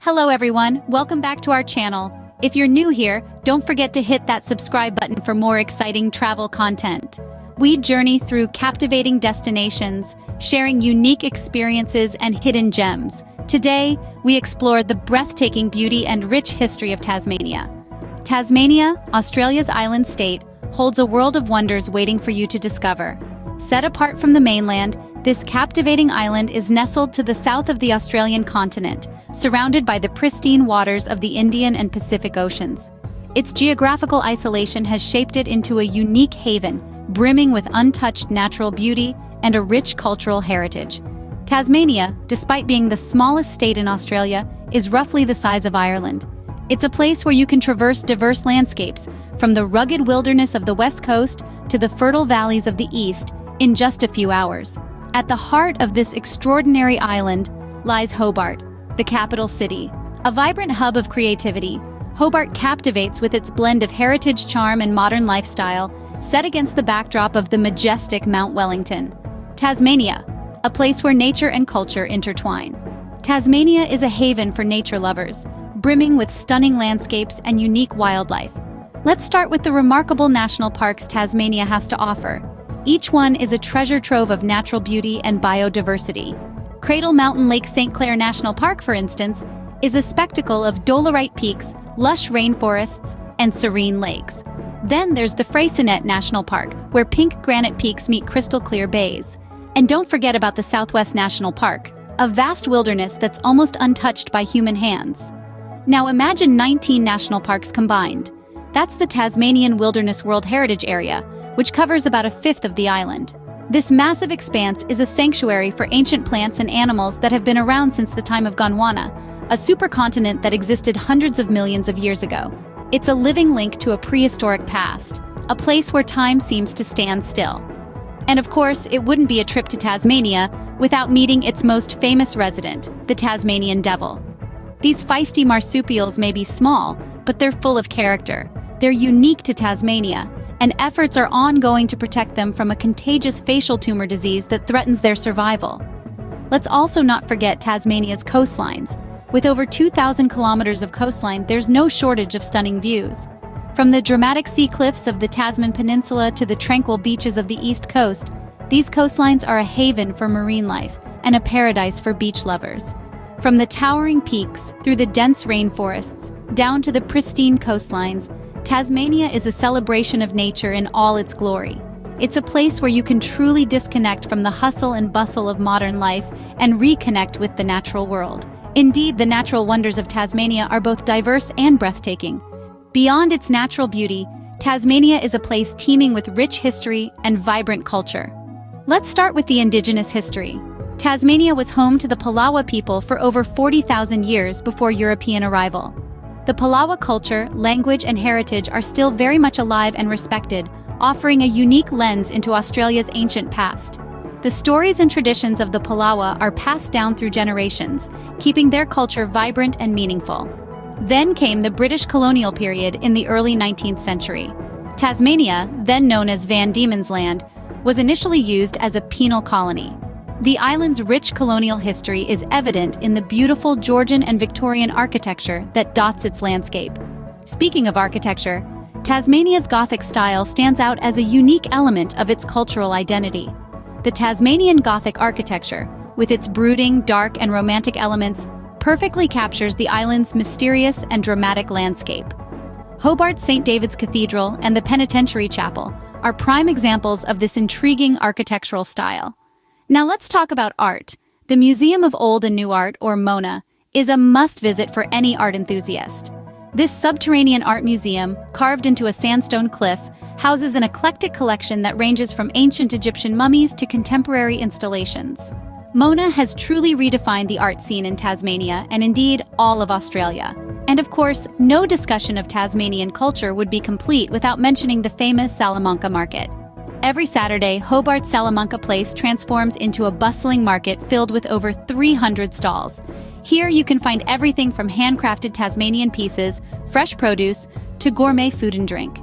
Hello everyone, welcome back to our channel. If you're new here, don't forget to hit that subscribe button for more exciting travel content. We journey through captivating destinations, sharing unique experiences and hidden gems. Today, we explore the breathtaking beauty and rich history of Tasmania. Tasmania, Australia's island state, holds a world of wonders waiting for you to discover. Set apart from the mainland, this captivating island is nestled to the south of the Australian continent, surrounded by the pristine waters of the Indian and Pacific Oceans. Its geographical isolation has shaped it into a unique haven, brimming with untouched natural beauty and a rich cultural heritage. Tasmania, despite being the smallest state in Australia, is roughly the size of Ireland. It's a place where you can traverse diverse landscapes, from the rugged wilderness of the west coast to the fertile valleys of the east, in just a few hours. At the heart of this extraordinary island lies Hobart, the capital city. A vibrant hub of creativity, Hobart captivates with its blend of heritage charm and modern lifestyle, set against the backdrop of the majestic Mount Wellington. Tasmania, a place where nature and culture intertwine. Tasmania is a haven for nature lovers, brimming with stunning landscapes and unique wildlife. Let's start with the remarkable national parks Tasmania has to offer. Each one is a treasure trove of natural beauty and biodiversity. Cradle Mountain Lake St. Clair National Park, for instance, is a spectacle of dolerite peaks, lush rainforests, and serene lakes. Then there's the Freycinet National Park, where pink granite peaks meet crystal clear bays. And don't forget about the Southwest National Park, a vast wilderness that's almost untouched by human hands. Now imagine 19 national parks combined. That's the Tasmanian Wilderness World Heritage Area, which covers about a fifth of the island. This massive expanse is a sanctuary for ancient plants and animals that have been around since the time of Gondwana, a supercontinent that existed hundreds of millions of years ago. It's a living link to a prehistoric past, a place where time seems to stand still. And of course, it wouldn't be a trip to Tasmania without meeting its most famous resident, the Tasmanian devil. These feisty marsupials may be small, but they're full of character. They're unique to Tasmania, and efforts are ongoing to protect them from a contagious facial tumor disease that threatens their survival. Let's also not forget Tasmania's coastlines. With over 2,000 kilometers of coastline, there's no shortage of stunning views. From the dramatic sea cliffs of the Tasman Peninsula to the tranquil beaches of the East Coast, these coastlines are a haven for marine life and a paradise for beach lovers. From the towering peaks, through the dense rainforests, down to the pristine coastlines, Tasmania is a celebration of nature in all its glory. It's a place where you can truly disconnect from the hustle and bustle of modern life and reconnect with the natural world. Indeed, the natural wonders of Tasmania are both diverse and breathtaking. Beyond its natural beauty, Tasmania is a place teeming with rich history and vibrant culture. Let's start with the indigenous history. Tasmania was home to the Palawa people for over 40,000 years before European arrival. The Palawa culture, language, and heritage are still very much alive and respected, offering a unique lens into Australia's ancient past. The stories and traditions of the Palawa are passed down through generations, keeping their culture vibrant and meaningful. Then came the British colonial period in the early 19th century. Tasmania, then known as Van Diemen's Land, was initially used as a penal colony. The island's rich colonial history is evident in the beautiful Georgian and Victorian architecture that dots its landscape. Speaking of architecture, Tasmania's Gothic style stands out as a unique element of its cultural identity. The Tasmanian Gothic architecture, with its brooding, dark, and romantic elements, perfectly captures the island's mysterious and dramatic landscape. Hobart's St. David's Cathedral and the Penitentiary Chapel are prime examples of this intriguing architectural style. Now let's talk about art. The Museum of Old and New Art, or MONA, is a must-visit for any art enthusiast. This subterranean art museum, carved into a sandstone cliff, houses an eclectic collection that ranges from ancient Egyptian mummies to contemporary installations. MONA has truly redefined the art scene in Tasmania and indeed all of Australia. And of course, no discussion of Tasmanian culture would be complete without mentioning the famous Salamanca Market. Every Saturday, Hobart's Salamanca Place transforms into a bustling market filled with over 300 stalls. Here you can find everything from handcrafted Tasmanian pieces, fresh produce, to gourmet food and drink.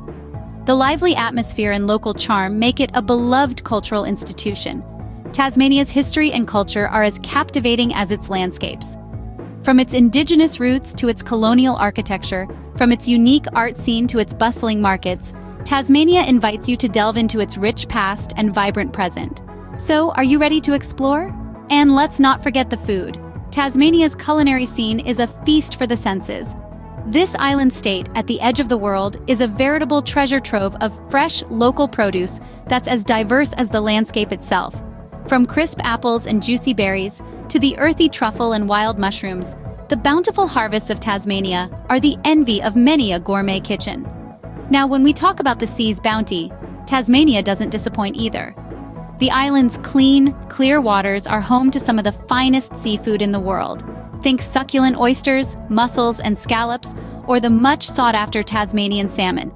The lively atmosphere and local charm make it a beloved cultural institution. Tasmania's history and culture are as captivating as its landscapes. From its indigenous roots to its colonial architecture, from its unique art scene to its bustling markets, Tasmania invites you to delve into its rich past and vibrant present. So, are you ready to explore? And let's not forget the food. Tasmania's culinary scene is a feast for the senses. This island state, at the edge of the world, is a veritable treasure trove of fresh, local produce that's as diverse as the landscape itself. From crisp apples and juicy berries, to the earthy truffle and wild mushrooms, the bountiful harvests of Tasmania are the envy of many a gourmet kitchen. Now, when we talk about the sea's bounty, Tasmania doesn't disappoint either. The island's clean, clear waters are home to some of the finest seafood in the world. Think succulent oysters, mussels, and scallops, or the much sought-after Tasmanian salmon.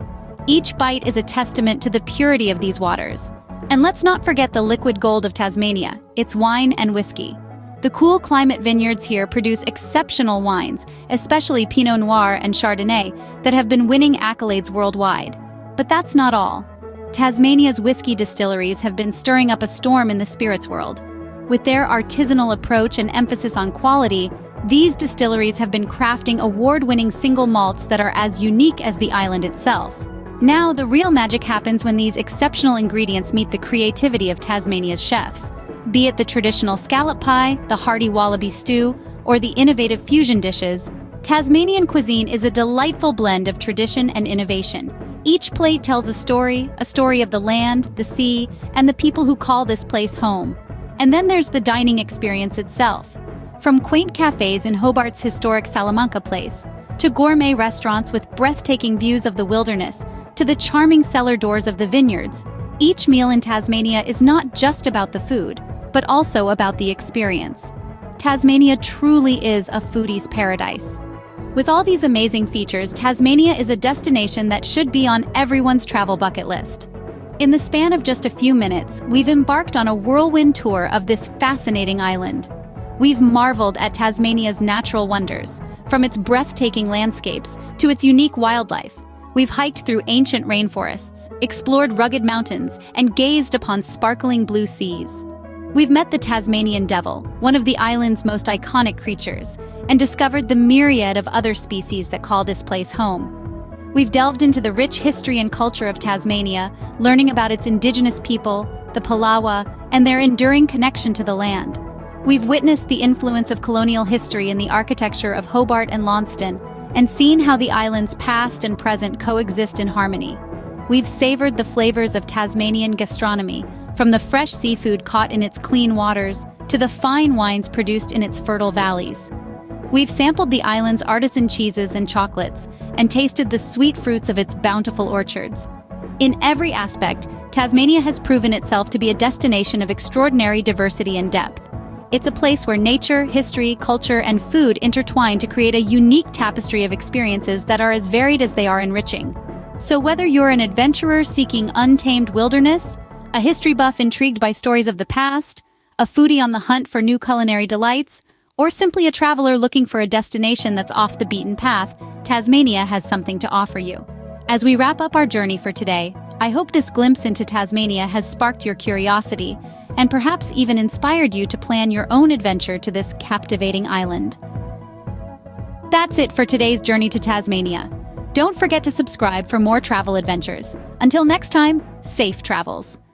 Each bite is a testament to the purity of these waters. And let's not forget the liquid gold of Tasmania, its wine and whiskey. The cool climate vineyards here produce exceptional wines, especially Pinot Noir and Chardonnay, that have been winning accolades worldwide. But that's not all. Tasmania's whiskey distilleries have been stirring up a storm in the spirits world. With their artisanal approach and emphasis on quality, these distilleries have been crafting award-winning single malts that are as unique as the island itself. Now, the real magic happens when these exceptional ingredients meet the creativity of Tasmania's chefs. Be it the traditional scallop pie, the hearty wallaby stew, or the innovative fusion dishes, Tasmanian cuisine is a delightful blend of tradition and innovation. Each plate tells a story of the land, the sea, and the people who call this place home. And then there's the dining experience itself. From quaint cafes in Hobart's historic Salamanca Place, to gourmet restaurants with breathtaking views of the wilderness, to the charming cellar doors of the vineyards, each meal in Tasmania is not just about the food, but also about the experience. Tasmania truly is a foodie's paradise. With all these amazing features, Tasmania is a destination that should be on everyone's travel bucket list. In the span of just a few minutes, we've embarked on a whirlwind tour of this fascinating island. We've marveled at Tasmania's natural wonders, from its breathtaking landscapes to its unique wildlife. We've hiked through ancient rainforests, explored rugged mountains, and gazed upon sparkling blue seas. We've met the Tasmanian devil, one of the island's most iconic creatures, and discovered the myriad of other species that call this place home. We've delved into the rich history and culture of Tasmania, learning about its indigenous people, the Palawa, and their enduring connection to the land. We've witnessed the influence of colonial history in the architecture of Hobart and Launceston, and seen how the island's past and present coexist in harmony. We've savored the flavors of Tasmanian gastronomy, from the fresh seafood caught in its clean waters to the fine wines produced in its fertile valleys. We've sampled the island's artisan cheeses and chocolates, and tasted the sweet fruits of its bountiful orchards. In every aspect, Tasmania has proven itself to be a destination of extraordinary diversity and depth. It's a place where nature, history, culture, and food intertwine to create a unique tapestry of experiences that are as varied as they are enriching. So whether you're an adventurer seeking untamed wilderness, a history buff intrigued by stories of the past, a foodie on the hunt for new culinary delights, or simply a traveler looking for a destination that's off the beaten path, Tasmania has something to offer you. As we wrap up our journey for today, I hope this glimpse into Tasmania has sparked your curiosity and perhaps even inspired you to plan your own adventure to this captivating island. That's it for today's journey to Tasmania. Don't forget to subscribe for more travel adventures. Until next time, safe travels.